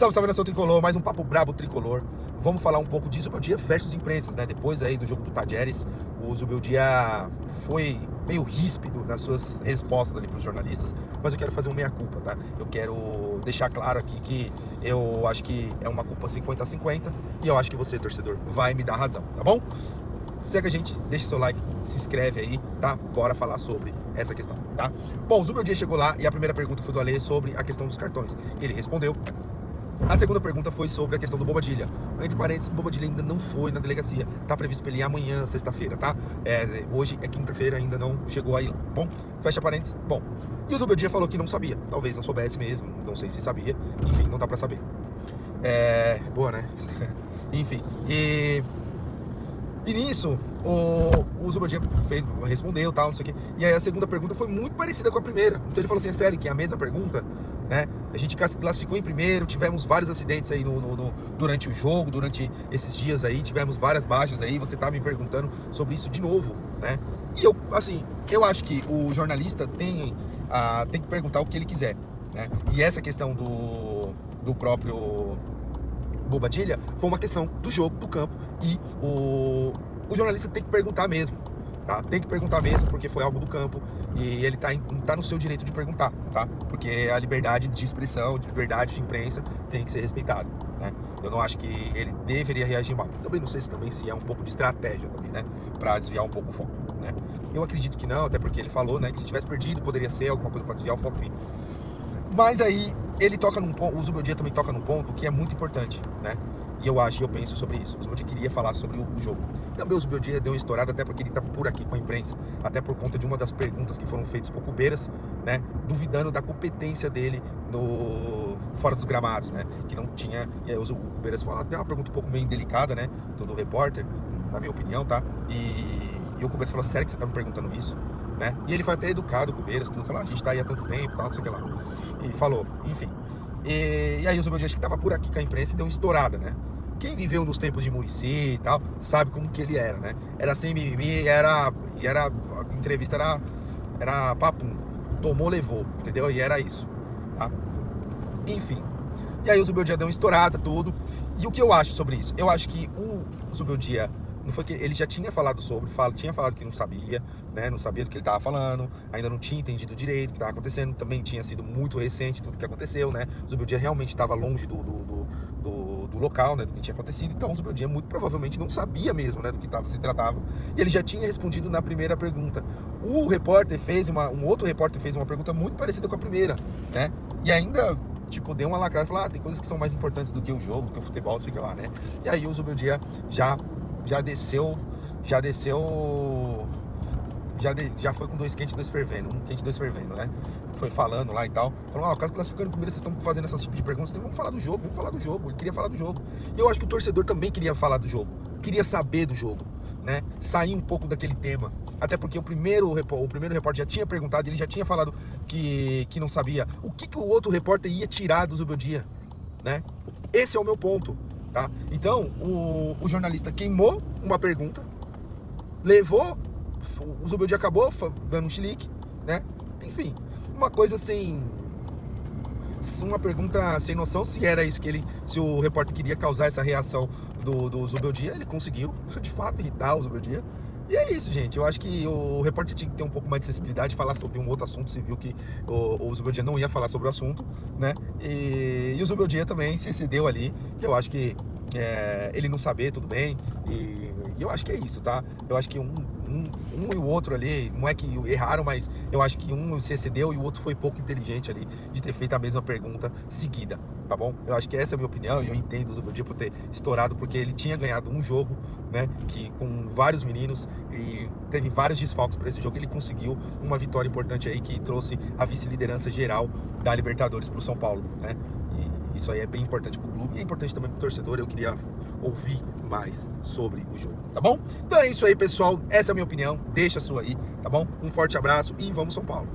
Salve, salve, nação tricolor, mais um papo brabo tricolor. Vamos falar um pouco de Zubeldia versus imprensas, né? Depois aí do jogo do Tadjeres, o Zubeldia foi meio ríspido nas suas respostas ali para os jornalistas, mas eu quero fazer um meia-culpa, tá? Eu quero deixar claro aqui que eu acho que é uma culpa 50-50 e eu acho que você, torcedor, vai me dar razão, tá bom? Segue a gente, deixa seu like, se inscreve aí, tá? Bora falar sobre essa questão, tá? Bom, o Zubeldia chegou lá e a primeira pergunta foi do Ale sobre a questão dos cartões. Ele respondeu. A segunda pergunta foi sobre a questão do Bobadilla. Entre parênteses, o Bobadilla ainda não foi na delegacia. Tá previsto pra ele ir amanhã, sexta-feira, tá? Hoje é quinta-feira, ainda não chegou aí lá. Bom, fecha parênteses. Bom, e o Zubeldia falou que não sabia. Talvez não soubesse mesmo, não sei se sabia. Enfim, não dá pra saber. Boa, né? Enfim, e nisso, o Zubeldia respondeu, tal, não sei o quê. E aí a segunda pergunta foi muito parecida com a primeira. Então ele falou assim, é sério, que é a mesma pergunta, né? A gente classificou em primeiro, tivemos vários acidentes aí durante o jogo, durante esses dias aí, tivemos várias baixas aí, você tá me perguntando sobre isso de novo, né? E eu, assim, eu acho que o jornalista tem que perguntar o que ele quiser, né? E essa questão do próprio Bobadilla foi uma questão do jogo, do campo, e o jornalista tem que perguntar mesmo, tá? Tem que perguntar mesmo, porque foi algo do campo e ele tá no seu direito de perguntar, tá? Porque a liberdade de expressão, de liberdade de imprensa tem que ser respeitada, né? Eu não acho que ele deveria reagir mal. Também não sei se é um pouco de estratégia também, né? Pra desviar um pouco o foco, né? Eu acredito que não, até porque ele falou, né, que se tivesse perdido poderia ser alguma coisa pra desviar o foco, enfim. Mas aí ele toca num ponto, o Zubeldia também toca num ponto que é muito importante, né? E eu penso sobre isso. O Zubeldia queria falar sobre o jogo. Também o Zubeldia deu uma estourada, até porque ele estava por aqui com a imprensa, até por conta de uma das perguntas que foram feitas por Cubeiras, né? Duvidando da competência dele fora dos gramados, né? Que não tinha. E aí o Cubeiras falou até uma pergunta um pouco meio indelicada, né? Do repórter, na minha opinião, tá? E o Cubeiras falou, sério que você tá me perguntando isso? Né? E ele foi até educado, o Cubeiras, tudo, falou, a gente tá aí há tanto tempo, tal, não sei o que lá. E falou, enfim. E aí o Zubeldia acho que tava por aqui com a imprensa e deu uma estourada, né? Quem viveu nos tempos de Muricy e tal, sabe como que ele era, né? Era sem mimimi, a entrevista era papum. Tomou, levou, entendeu? E era isso, tá? Enfim. E aí o Zubeldia deu uma estourada, tudo. E o que eu acho sobre isso? Eu acho que o Zubeldia, não foi que ele já tinha falado tinha falado que não sabia, né? Não sabia do que ele estava falando, ainda não tinha entendido direito o que estava acontecendo, também tinha sido muito recente tudo que aconteceu, né? O Zubeldia realmente estava longe do local, né? Do que tinha acontecido, então o Zubeldia muito provavelmente não sabia mesmo, né? Do que se tratava. E ele já tinha respondido na primeira pergunta. Um outro repórter fez uma pergunta muito parecida com a primeira, né? E ainda tipo, deu uma lacrada e falou, tem coisas que são mais importantes do que o jogo, do que o futebol, fica lá, né? E aí o Zubeldia já foi com dois quentes, dois fervendo, um quente, dois fervendo, né? Foi falando lá e tal, falando, caso classificando primeiro, vocês estão fazendo esse tipo de perguntas, então vamos falar do jogo, ele queria falar do jogo. E eu acho que o torcedor também queria falar do jogo, queria saber do jogo, né? Sair um pouco daquele tema, até porque o primeiro repórter já tinha perguntado, ele já tinha falado que não sabia o que o outro repórter ia tirar do Zubeldia, né? Esse é o meu ponto. Tá? Então, o jornalista queimou uma pergunta, levou, o Zubeldia acabou dando um chilique, né? Enfim, uma coisa assim, uma pergunta sem noção, se o repórter queria causar essa reação do Zubeldia, ele conseguiu, de fato, irritar o Zubeldia. E é isso, gente. Eu acho que o repórter tinha que ter um pouco mais de sensibilidade, falar sobre um outro assunto. Você viu que o Zubeldia não ia falar sobre o assunto, né? E o Zubeldia também se excedeu ali. Eu acho que ele não saber, tudo bem. E eu acho que é isso, tá? Eu acho que um e o outro ali, não é que erraram, mas eu acho que um se excedeu e o outro foi pouco inteligente ali de ter feito a mesma pergunta seguida, tá bom? Eu acho que essa é a minha opinião e eu entendo o Zubeldia por ter estourado, porque ele tinha ganhado um jogo, né, que com vários meninos e teve vários desfalques para esse jogo, ele conseguiu uma vitória importante aí que trouxe a vice-liderança geral da Libertadores para o São Paulo, né? E isso aí é bem importante para o clube e é importante também para o torcedor. Eu queria ouvir mais sobre o jogo, tá bom? Então é isso aí, pessoal. Essa é a minha opinião. Deixa a sua aí, tá bom? Um forte abraço e vamos São Paulo.